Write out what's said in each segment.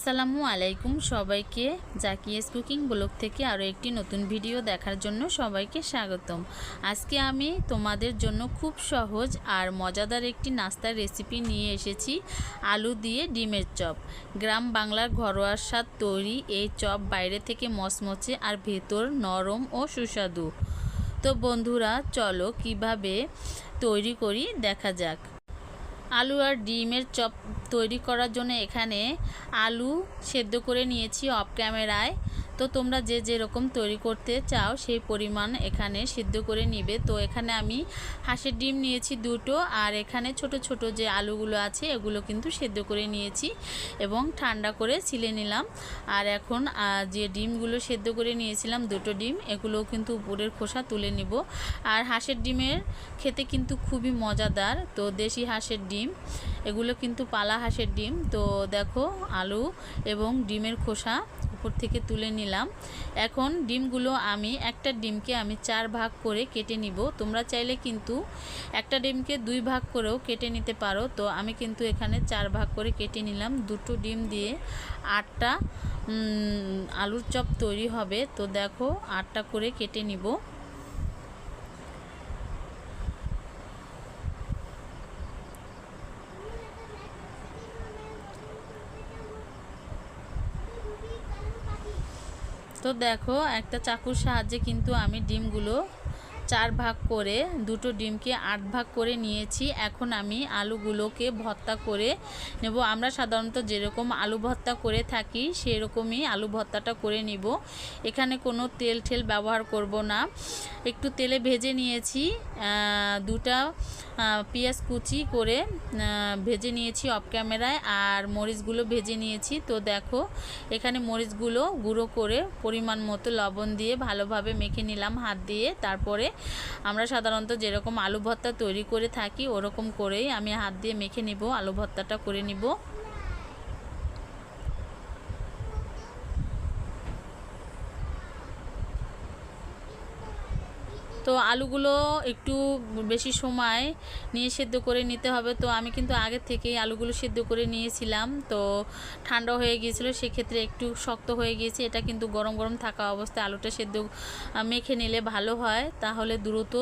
আসসালামু আলাইকুম সবাইকে জাকিয়েস কুকিং ব্লগ থেকে আরও একটি নতুন ভিডিও দেখার জন্য সবাইকে স্বাগতম। আজকে আমি তোমাদের জন্য খুব সহজ আর মজাদার একটি নাস্তার রেসিপি নিয়ে এসেছি। আলু দিয়ে ডিমের চপ। গ্রাম বাংলার ঘরোয়া স্বাদ তৈরি এই চপ বাইরে থেকে মচমচে আর ভেতর নরম ও সুস্বাদু। তো বন্ধুরা চলো কিভাবে তৈরি করি দেখা যাক। আলু আর ডিমের চপ তৈরি করার জন্য এখানে আলু সেদ্ধ করে নিয়েছি অফ ক্যামেরায়। তো তোমরা যে যেরকম তৈরি করতে চাও সেই পরিমাণ এখানে সিদ্ধ করে নিবে। তো এখানে আমি হাঁসের ডিম নিয়েছি দুটো, আর এখানে ছোট ছোট যে আলুগুলো আছে এগুলো কিন্তু সেদ্ধ করে নিয়েছি এবং ঠান্ডা করে ছিলে নিলাম। আর এখন যে ডিমগুলো সেদ্ধ করে নিয়েছিলাম দুটো ডিম, এগুলোও কিন্তু উপরের খোসা তুলে নিব। আর হাঁসের ডিমের খেতে কিন্তু খুবই মজাদার। তো দেশি হাঁসের ডিম, এগুলো কিন্তু পালা হাঁসের ডিম। তো দেখো আলু এবং ডিমের খোসা উপর থেকে তুলে নিলাম। এখন ডিমগুলো একটা ডিমকে আমি 4 ভাগ করে কেটে নিব। তোমরা চাইলে কিন্তু একটা ডিমকে 2 ভাগ করেও কেটে নিতে পারো। তো আমি কিন্তু এখানে 4 ভাগ করে কেটে নিলাম। দুটো ডিম দিয়ে 8টা আলুর চপ তৈরি হবে। তো দেখো 8টা করে কেটে নিব। তো দেখো একটা চাকুর সাহায্যে কিন্তু আমি ডিমগুলো 4 ভাগ করে দুটো ডিমকে 8 ভাগ করে নিয়েছি। এখন আমি আলুগুলোকে ভর্তা করে নেব। আমরা সাধারণত যেরকম আলু ভর্তা করে থাকি সেরকমই আলু ভর্তাটা করে নিব। এখানে কোনো তেল ঠেল ব্যবহার করব না। একটু তেলে ভেজে নিয়েছি। দুটা পেঁয়াজ কুচি করে ভেজে নিয়েছি অফ ক্যামেরায়, আর মরিচগুলো ভেজে নিয়েছি। তো দেখো এখানে মরিচগুলো গুঁড়ো করে পরিমাণ মতো লবণ দিয়ে ভালোভাবে মেখে নিলাম হাত দিয়ে। তারপরে আমরা সাধারণত যেরকম আলু ভর্তা তৈরি করে থাকি ওরকম করেই আমি হাত দিয়ে মেখে নিব, আলু ভর্তাটা করে নিব। তো আলুগুলো একটু বেশি সময় নিয়ে সেদ্ধ করে নিতে হবে। তো আমি কিন্তু আগের থেকেই আলুগুলো সেদ্ধ করে নিয়েছিলাম। তো ঠান্ডা হয়ে গিয়েছিল, সেক্ষেত্রে একটু শক্ত হয়ে গিয়েছে। এটা কিন্তু গরম গরম থাকা অবস্থায় আলুটা সেদ্ধ মেখে নিলে ভালো হয়, তাহলে দ্রুত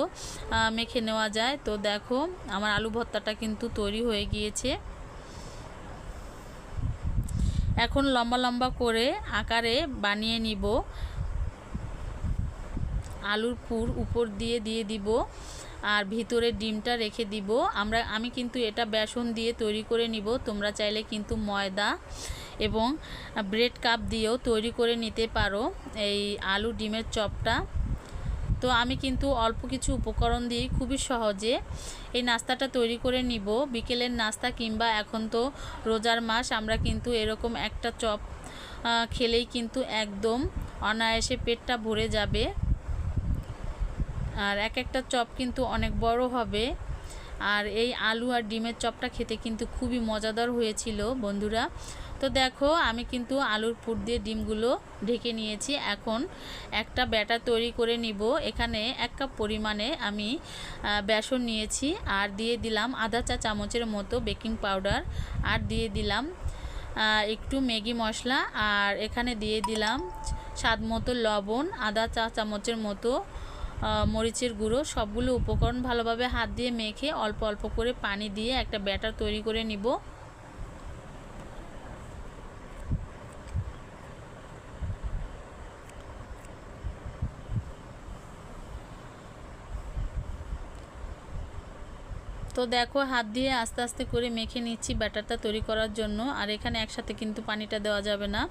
মেখে নেওয়া যায়। তো দেখো আমার আলু ভর্তাটা কিন্তু তৈরি হয়ে গিয়েছে। এখন লম্বা লম্বা করে আকারে বানিয়ে নিব। আলুর পুর উপর দিয়ে দিব, আর ভিতরে ডিমটা রেখে দিব। আমি কিন্তু এটা বেসন দিয়ে তৈরি করে নিব। তোমরা চাইলে কিন্তু ময়দা এবং ব্রেড কাপ দিয়েও তৈরি করে নিতে পারো এই আলু ডিমের চপটা। তো আমি কিন্তু অল্প কিছু উপকরণ দিয়ে খুবই সহজে এই নাস্তাটা তৈরি করে নিব। বিকেলের নাস্তা কিংবা এখন তো রোজার মাস, আমরা কিন্তু এরকম একটা চপ খেলেই কিন্তু একদম অনায়াসে পেটটা ভরে যাবে। আর একটা চপ কিন্তু অনেক বড় হবে। আর এই আলু আর ডিমের চপটা খেতে কিন্তু খুবই মজাদার হয়েছিল বন্ধুরা। তো দেখো আমি কিন্তু আলুর পুর দিয়ে ডিমগুলো ঢেকে নিয়েছি। এখন একটা ব্যাটার তৈরি করে নিব। এখানে 1 কাপ পরিমাণে আমি বেসন নিয়েছি, আর দিয়ে দিলাম আধা চা চামচের মতো বেকিং পাউডার, আর দিয়ে দিলাম একটু ম্যাগি মশলা, আর এখানে দিয়ে দিলাম স্বাদ মতো লবণ, আধা চা চামচের মতো মরিচের গুঁড়ো। সবগুলো উপকরণ ভালোভাবে হাত দিয়ে মেখে অল্প অল্প করে পানি দিয়ে একটা ব্যাটার তৈরি করে নিব। তো দেখো হাত দিয়ে আস্তে আস্তে করে মেখে নিচ্ছি ব্যাটারটা তৈরি করার জন্য। আর এখানে একসাথে কিন্তু পানিটা দেওয়া যাবে না।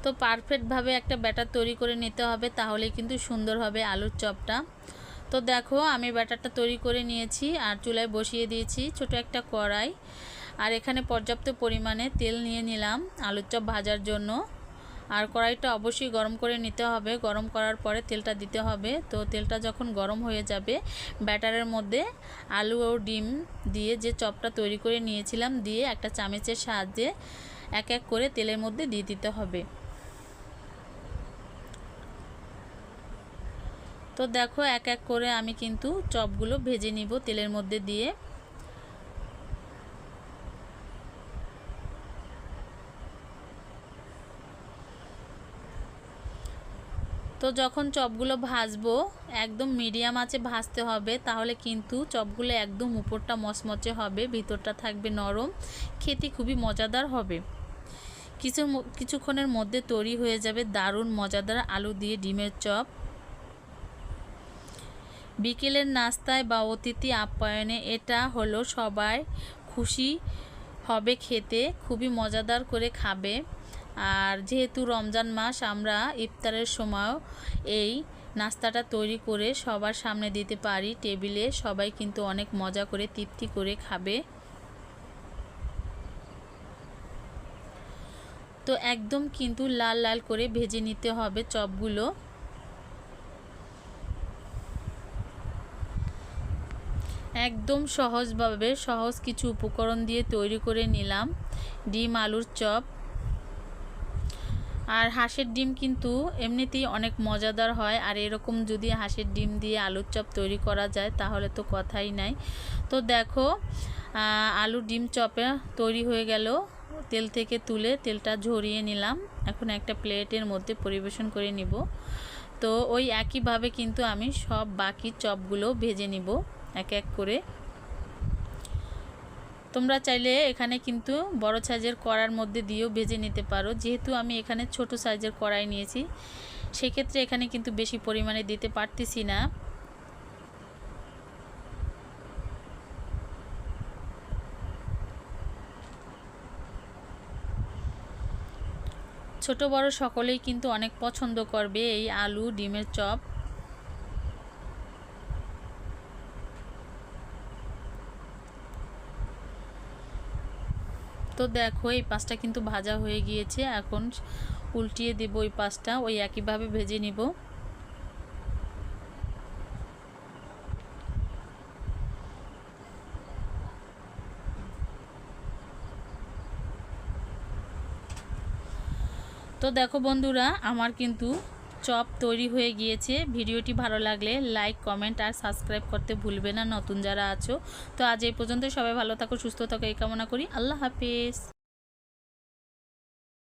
তো পারফেক্টভাবে একটা ব্যাটার তৈরি করে নিতে হবে, তাহলেই কিন্তু সুন্দর হবে আলুর চপটা। তো দেখো আমি ব্যাটারটা তৈরি করে নিয়েছি, আর চুলায় বসিয়ে দিয়েছি ছোট একটা কড়াই। আর এখানে পর্যাপ্ত পরিমাণে তেল নিয়ে নিলাম আলুর চপ ভাজার জন্য। আর কড়াইটা অবশ্যই গরম করে নিতে হবে। গরম করার পরে তেলটা দিতে হবে। তো তেলটা যখন গরম হয়ে যাবে, ব্যাটারের মধ্যে আলু ও ডিম দিয়ে যে চপটা তৈরি করে নিয়েছিলাম দিয়ে একটা চামচের সাহায্যে এক এক করে তেলের মধ্যে দিয়ে দিতে হবে। তো দেখো এক এক করে আমি কিন্তু চপগুলো ভেজে নিব তেলের মধ্যে দিয়ে। তো যখন চপগুলো ভাজবো একদম মিডিয়াম আঁচে ভাজতে হবে, তাহলে কিন্তু চপগুলো একদম উপরটা মচমচে হবে, ভিতরটা থাকবে নরম, খেতে খুবই মজাদার হবে। কিছুক্ষণের মধ্যে তৈরি হয়ে যাবে দারুণ মজাদার আলু দিয়ে ডিমের চপ। বিকেলের নাস্তায় বা অতিথি আপ্যায়নে এটা হলো সবাই খুশি হবে খেতে, খুবই মজাদার করে খাবে। আর যেহেতু রমজান মাস, আমরা ইফতারের সময়ও এই নাস্তাটা তৈরি করে সবার সামনে দিতে পারি টেবিলে, সবাই কিন্তু অনেক মজা করে তৃপ্তি করে খাবে। তো একদম কিন্তু লাল লাল করে ভেজে নিতে হবে চপগুলো। একদম সহজভাবে সহজ কিছু উপকরণ দিয়ে তৈরি করে নিলাম ডিম আলুর চপ। আর হাঁসের ডিম কিন্তু এমনিতেই অনেক মজাদার হয়, আর এরকম যদি হাঁসের ডিম দিয়ে আলুর চপ তৈরি করা যায় তাহলে তো কথাই নাই। তো দেখো আলু ডিম চপে তৈরি হয়ে গেল। তেল থেকে তুলে তেলটা ঝরিয়ে নিলাম, এখন একটা প্লেটের মধ্যে পরিবেশন করে নিব। তো ওই একইভাবে কিন্তু আমি সব বাকি চপগুলো ভেজে নিব এক এক করে। তোমরা চাইলে এখানে কিন্তু বড় সাইজের কড়ার মধ্যে দিয়েও ভেজে নিতে পারো, যেহেতু আমি এখানে ছোট সাইজের কড়াই নিয়েছি সেক্ষেত্রে এখানে কিন্তু বেশি পরিমাণে দিতে পারতেছি না। ছোট বড় সকলেই কিন্তু অনেক পছন্দ করবে এই আলু ডিমের চপ। তো দেখো এই পাশটা কিন্তু ভাজা হয়ে গিয়েছে, এখন উল্টিয়ে দেব ওই পাশটা, ওই একইভাবে ভেজে নিব। তো দেখো বন্ধুরা, আমার কিন্তু চপ তৈরি হয়ে গিয়েছে। ভিডিওটি ভালো লাগলে লাইক কমেন্ট আর সাবস্ক্রাইব করতে ভুলবে না নতুন যারা আছো। তো আজ এই পর্যন্ত, সবাই ভালো থাকো সুস্থ থাকো এই কামনা করি। আল্লাহ হাফেজ।